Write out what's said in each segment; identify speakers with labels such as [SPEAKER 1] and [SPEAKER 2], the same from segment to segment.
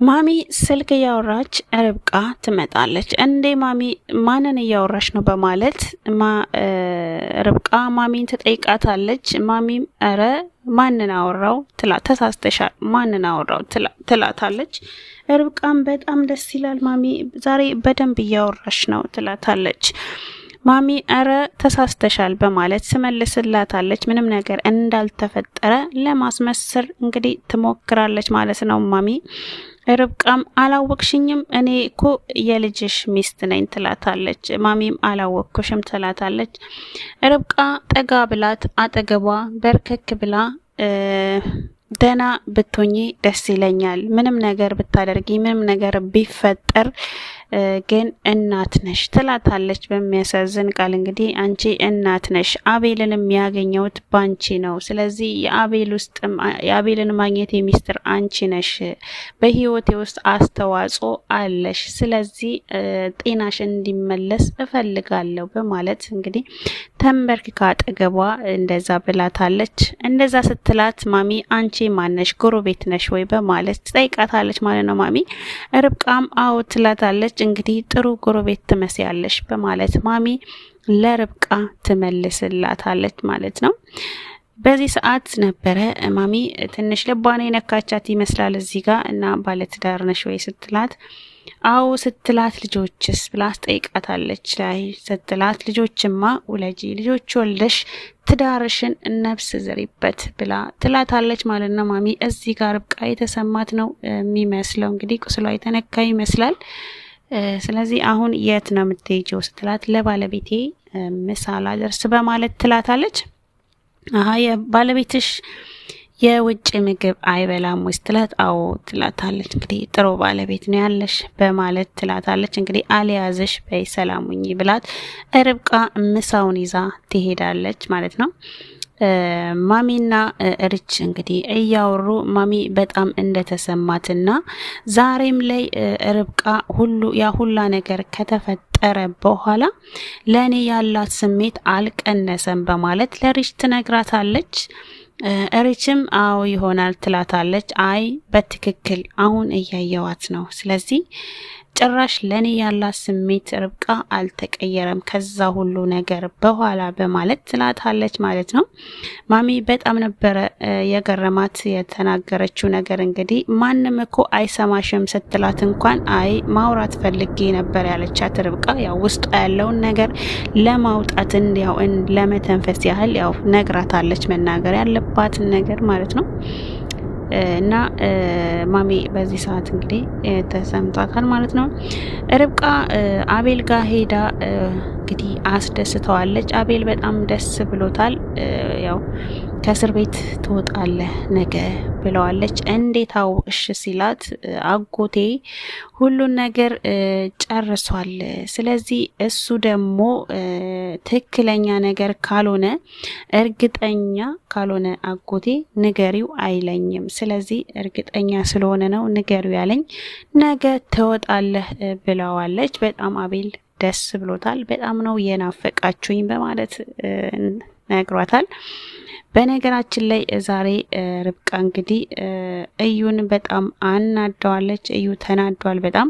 [SPEAKER 1] ማሚ ስልክ እያወራች ርብቃ ትመጣለች። እንዴ ማሚ ማንን እያወራች ነው በማለት ርብቃ ማሚን ትጠይቃታለች። ማሚም ኧረ ማንን አወራው ተሳስተሻል፣ ማንን አወራው ትላታለች። ርብቃም በጣም ደስ ይላል ማሚ ዛሬ በደንብ እያወራሽ ነው ትላታለች። ማሚ ኧረ ተሳስተሻል በማለት ትመልስላታለች። ምንም ነገር እንዳልተፈጠረ ለማስመሰል እንግዲህ ትሞክራለች ማለት ነው ማሚ። ርብቃም አላወቅሽኝም እኔ እኮ የልጅሽ ሚስት ነኝ ትላታለች። ማሚም አላወቅኩሽም ትላታለች። ርብቃ ጠጋ ብላት አጠገቧ በርከክ ብላ ደና ብትሆኚ ደስ ይለኛል፣ ምንም ነገር ብታደርጊ ምንም ነገር ቢፈጠር ግን እናት ነሽ ትላታለች። በሚያሳዝን ቃል እንግዲህ አንቺ እናት ነሽ፣ አቤልን የሚያገኘውት ባንቺ ነው። ስለዚህ የአቤልን ማግኘት የሚስጥር አንቺ ነሽ፣ በህይወቴ ውስጥ አስተዋጽኦ አለሽ። ስለዚህ ጤናሽ እንዲመለስ እፈልጋለሁ በማለት እንግዲህ ተንበርክካ አጠገቧ እንደዛ ብላታለች። እንደዛ ስትላት ማሚ አንቺ ማነሽ ጎረቤት ነሽ ወይ በማለት ትጠይቃታለች ማለት ነው ማሚ። ርብቃም አዎ ትላታለች። እንግዲህ ጥሩ ጎረቤት ትመስያለሽ በማለት ማሚ ለርብቃ ትመልስላታለች ማለት ነው። በዚህ ሰዓት ነበረ ማሚ ትንሽ ልቧን የነካቻት ይመስላል እዚህ ጋር እና ባለትዳር ነሽ ወይ ስትላት አዎ ስትላት ልጆችስ ብላ ትጠይቃታለች። ላይ ስትላት ልጆችማ ውለጂ፣ ልጆች ወልደሽ ትዳርሽን ነፍስ ዝሪበት ብላ ትላታለች ማለት ነው ማሚ። እዚህ ጋር ርብቃ የተሰማት ነው የሚመስለው እንግዲህ ቁስሏ የተነካ ይመስላል። ስለዚህ አሁን የት ነው የምትሄጂው ስትላት ለባለቤቴ ምሳ ላደርስ በማለት ትላታለች። አሃ የባለቤትሽ የውጭ ምግብ አይበላም ወይ ስትላት አዎ ትላታለች። እንግዲህ ጥሩ ባለቤት ነው ያለሽ በማለት ትላታለች። እንግዲህ አልያዝሽ በይ ሰላሙኝ ብላት ርብቃ ምሳውን ይዛ ትሄዳለች ማለት ነው። ማሚና ርች እንግዲህ እያወሩ ማሚ በጣም እንደተሰማትና ዛሬም ላይ ርብቃ ሁላ ነገር ከተፈጠረ በኋላ ለኔ ያላት ስሜት አልቀነሰም በማለት ለርች ትነግራታለች። ሪችም አዎ ይሆናል ትላታለች። አይ በትክክል አሁን እያየዋት ነው፣ ስለዚህ ጭራሽ ለኔ ያላት ስሜት ርብቃ አልተቀየረም ከዛ ሁሉ ነገር በኋላ በማለት ትላታለች ማለት ነው። ማሚ በጣም ነበረ የገረማት የተናገረችው ነገር። እንግዲህ ማንም እኮ አይሰማሽም ስትላት እንኳን አይ ማውራት ፈልጌ ነበር ያለቻት ርብቃ ያው ውስጥ ያለውን ነገር ለማውጣት እንዲያው ለመተንፈስ ያህል ያው ነግራታለች፣ መናገር ያለባትን ነገር ማለት ነው። እና ማሚ በዚህ ሰዓት እንግዲህ ተሰምቷታል ማለት ነው። ርብቃ አቤል ጋር ሄዳ እንግዲህ አስደስተዋለች። አቤል በጣም ደስ ብሎታል። ያው ከእስር ቤት ትወጣለህ ነገ ብለዋለች። እንዴት አውቅሽ ሲላት አጎቴ ሁሉን ነገር ጨርሷል፣ ስለዚህ እሱ ደግሞ ትክክለኛ ነገር ካልሆነ እርግጠኛ ካልሆነ አጎቴ ንገሪው አይለኝም፣ ስለዚህ እርግጠኛ ስለሆነ ነው ንገሪው ያለኝ፣ ነገ ትወጣለህ ብለዋለች። በጣም አቤል ደስ ብሎታል። በጣም ነው የናፈቃችሁኝ በማለት ነግሯታል። በነገራችን ላይ ዛሬ ርብቃ እንግዲህ እዩን በጣም አናደዋለች። እዩ ተናዷል በጣም።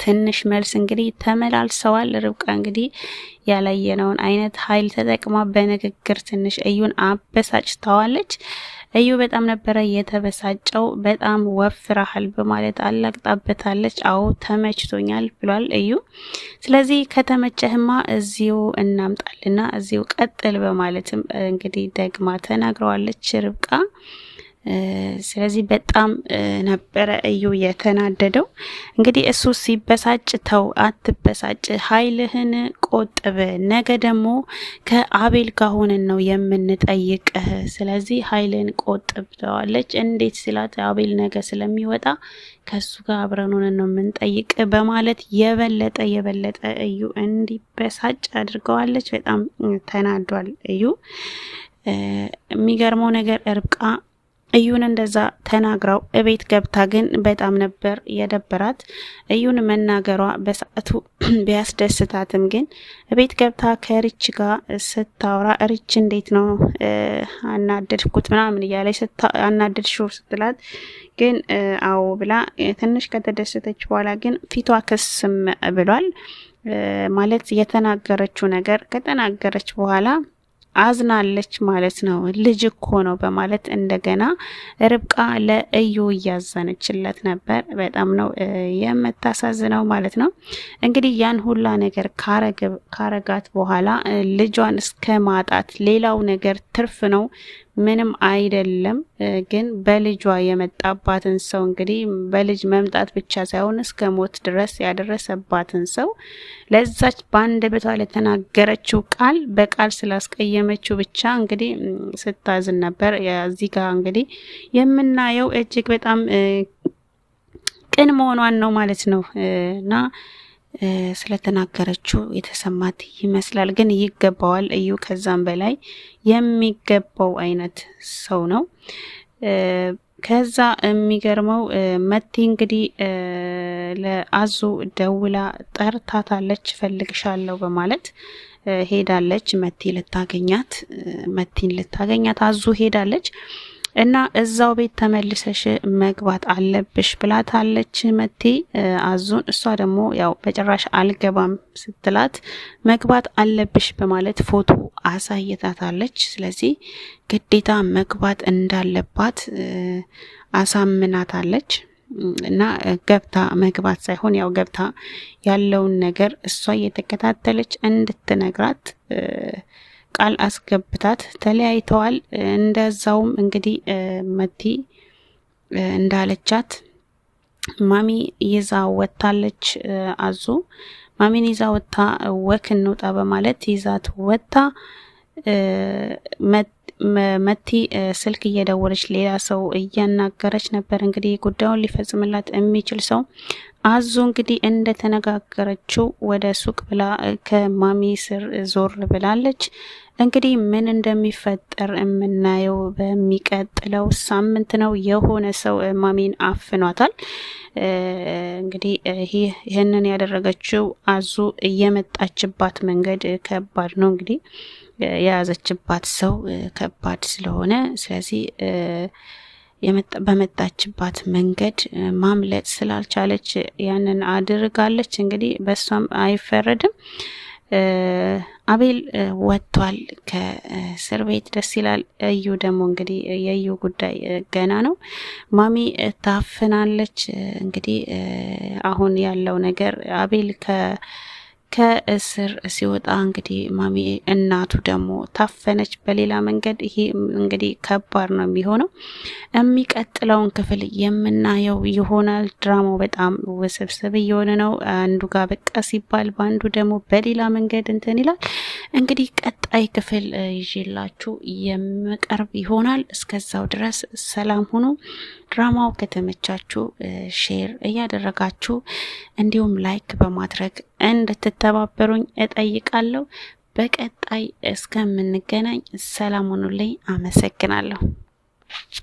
[SPEAKER 1] ትንሽ መልስ እንግዲህ ተመላልሰዋል። ርብቃ እንግዲህ ያላየነውን አይነት ኃይል ተጠቅማ በንግግር ትንሽ እዩን አበሳጭታዋለች። እዩ በጣም ነበረ የተበሳጨው። በጣም ወፍራሃል በማለት አላግጣበታለች። አዎ ተመችቶኛል ብሏል እዩ። ስለዚህ ከተመቸህማ እዚሁ እናምጣልና እዚሁ ቀጥል በማለትም እንግዲህ ደግማ ተናግረዋለች ርብቃ። ስለዚህ በጣም ነበረ እዩ የተናደደው። እንግዲህ እሱ ሲበሳጭ ተው አትበሳጭ፣ ኃይልህን ቆጥብ፣ ነገ ደግሞ ከአቤል ጋር ሆነን ነው የምንጠይቅህ፣ ስለዚህ ኃይልህን ቆጥብ ተዋለች። እንዴት ሲላት አቤል ነገ ስለሚወጣ ከሱ ጋር አብረን ሆነን ነው የምንጠይቅ በማለት የበለጠ እዩ እንዲበሳጭ አድርገዋለች። በጣም ተናዷል እዩ። የሚገርመው ነገር ርብቃ እዩን እንደዛ ተናግራው እቤት ገብታ ግን በጣም ነበር የደበራት። እዩን መናገሯ በሰዓቱ ቢያስደስታትም ግን እቤት ገብታ ከሪች ጋር ስታወራ ሪች እንዴት ነው አናደድኩት ምናምን እያለች አናደድሽው ስትላት ግን አዎ ብላ ትንሽ ከተደሰተች በኋላ ግን ፊቷ ክስም ብሏል። ማለት የተናገረችው ነገር ከተናገረች በኋላ አዝናለች ማለት ነው። ልጅ እኮ ነው በማለት እንደገና ርብቃ ለእዩ እያዘነችለት ነበር። በጣም ነው የምታሳዝነው ማለት ነው። እንግዲህ ያን ሁላ ነገር ካረጋት በኋላ ልጇን እስከ ማጣት ሌላው ነገር ትርፍ ነው ምንም አይደለም። ግን በልጇ የመጣባትን ሰው እንግዲህ በልጅ መምጣት ብቻ ሳይሆን እስከ ሞት ድረስ ያደረሰባትን ሰው ለዛች በአንደበቷ ለተናገረችው ቃል በቃል ስላስቀየመችው ብቻ እንግዲህ ስታዝን ነበር። እዚህ ጋር እንግዲህ የምናየው እጅግ በጣም ቅን መሆኗን ነው ማለት ነው እና ስለተናገረችው የተሰማት ይመስላል። ግን ይገባዋል እዩ ከዛም በላይ የሚገባው አይነት ሰው ነው። ከዛ የሚገርመው መቲ እንግዲህ ለአዙ ደውላ ጠርታታለች ፈልግሻለሁ በማለት ሄዳለች። መቲን ልታገኛት አዙ ሄዳለች። እና እዛው ቤት ተመልሰሽ መግባት አለብሽ ብላታለች መቲ አዙን። እሷ ደግሞ ያው በጭራሽ አልገባም ስትላት መግባት አለብሽ በማለት ፎቶ አሳይታታለች። ስለዚህ ግዴታ መግባት እንዳለባት አሳምናታለች። እና ገብታ መግባት ሳይሆን ያው ገብታ ያለውን ነገር እሷ እየተከታተለች እንድትነግራት ቃል አስገብታት ተለያይተዋል። እንደዛውም እንግዲህ መቲ እንዳለቻት ማሚ ይዛ ወጣለች። አዙ ማሚን ይዛ ወጣ ወክ እንውጣ በማለት ይዛት ወጣ። መቲ ስልክ እየደወለች ሌላ ሰው እያናገረች ነበር። እንግዲህ ጉዳዩን ሊፈጽምላት የሚችል ሰው አዙ እንግዲህ እንደተነጋገረችው ወደ ሱቅ ብላ ከማሚ ስር ዞር ብላለች። እንግዲህ ምን እንደሚፈጠር የምናየው በሚቀጥለው ሳምንት ነው። የሆነ ሰው ማሚን አፍኗታል። እንግዲህ ይህንን ያደረገችው አዙ እየመጣችባት መንገድ ከባድ ነው። እንግዲህ የያዘችባት ሰው ከባድ ስለሆነ ስለዚህ በመጣችባት መንገድ ማምለጥ ስላልቻለች ያንን አድርጋለች። እንግዲህ በሷም አይፈረድም። አቤል ወጥቷል ከእስር ቤት፣ ደስ ይላል። እዩ ደግሞ እንግዲህ የእዩ ጉዳይ ገና ነው። ማሚ ታፍናለች። እንግዲህ አሁን ያለው ነገር አቤል ከእስር ሲወጣ እንግዲህ ማሚ እናቱ ደግሞ ታፈነች በሌላ መንገድ። ይሄ እንግዲህ ከባድ ነው የሚሆነው። የሚቀጥለውን ክፍል የምናየው ይሆናል። ድራማው በጣም ውስብስብ እየሆነ ነው። አንዱ ጋር በቃ ሲባል በአንዱ ደግሞ በሌላ መንገድ እንትን ይላል። እንግዲህ ቀጣይ ክፍል ይዤላችሁ የምቀርብ ይሆናል። እስከዛው ድረስ ሰላም ሁኑ። ድራማው ከተመቻችሁ ሼር እያደረጋችሁ እንዲሁም ላይክ በማድረግ እንድትተባበሩኝ እጠይቃለሁ። በቀጣይ እስከምንገናኝ ሰላም ሁኑልኝ። አመሰግናለሁ።